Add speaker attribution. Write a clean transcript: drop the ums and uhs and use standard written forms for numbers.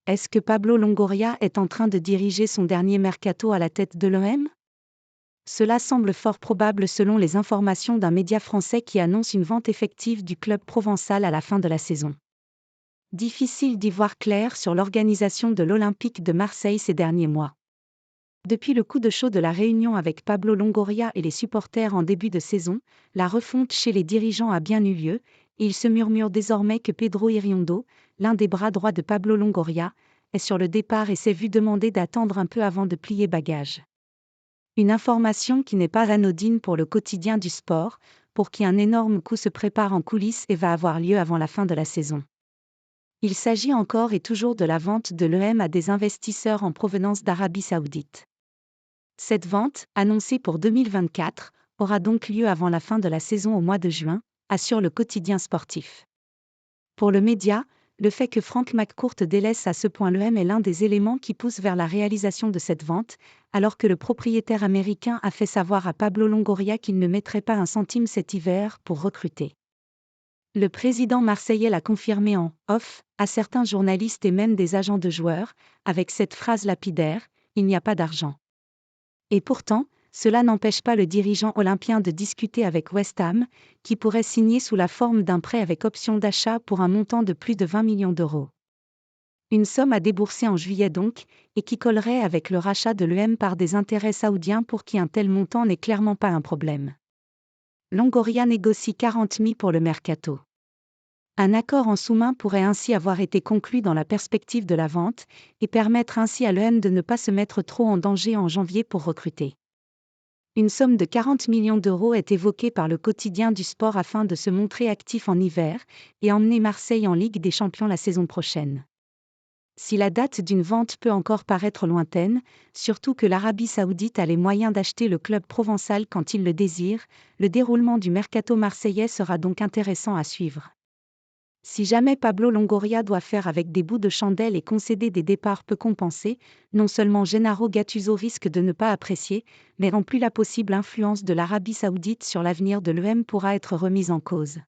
Speaker 1: Est-ce que Pablo Longoria est en train de diriger son dernier mercato à la tête de l'OM? Cela semble fort probable selon les informations d'un média français qui annonce une vente effective du club provençal à la fin de la saison. Difficile d'y voir clair sur l'organisation de l'Olympique de Marseille ces derniers mois. Depuis le coup de chaud de la réunion avec Pablo Longoria et les supporters en début de saison, la refonte chez les dirigeants a bien eu lieu, et il se murmure désormais que Pedro Iriondo, l'un des bras droits de Pablo Longoria, est sur le départ et s'est vu demander d'attendre un peu avant de plier bagages. Une information qui n'est pas anodine pour le quotidien du sport, pour qui un énorme coup se prépare en coulisses et va avoir lieu avant la fin de la saison. Il s'agit encore et toujours de la vente de l'EM à des investisseurs en provenance d'Arabie Saoudite. Cette vente, annoncée pour 2024, aura donc lieu avant la fin de la saison au mois de juin, assure le quotidien sportif. Pour le média, le fait que Frank McCourt délaisse à ce point l'EM est l'un des éléments qui poussent vers la réalisation de cette vente, alors que le propriétaire américain a fait savoir à Pablo Longoria qu'il ne mettrait pas un centime cet hiver pour recruter. Le président marseillais l'a confirmé en off à certains journalistes et même des agents de joueurs, avec cette phrase lapidaire: « Il n'y a pas d'argent ». Et pourtant, cela n'empêche pas le dirigeant olympien de discuter avec West Ham, qui pourrait signer sous la forme d'un prêt avec option d'achat pour un montant de plus de 20 millions d'euros. Une somme à débourser en juillet donc, et qui collerait avec le rachat de l'EM par des intérêts saoudiens pour qui un tel montant n'est clairement pas un problème. Longoria négocie 40 000 pour le mercato. Un accord en sous-main pourrait ainsi avoir été conclu dans la perspective de la vente, et permettre ainsi à l'EM de ne pas se mettre trop en danger en janvier pour recruter. Une somme de 40 millions d'euros est évoquée par le quotidien du sport afin de se montrer actif en hiver, et emmener Marseille en Ligue des Champions la saison prochaine. Si la date d'une vente peut encore paraître lointaine, surtout que l'Arabie Saoudite a les moyens d'acheter le club provençal quand il le désire, le déroulement du mercato marseillais sera donc intéressant à suivre. Si jamais Pablo Longoria doit faire avec des bouts de chandelle et concéder des départs peu compensés, non seulement Gennaro Gattuso risque de ne pas apprécier, mais non plus la possible influence de l'Arabie Saoudite sur l'avenir de l'EM pourra être remise en cause.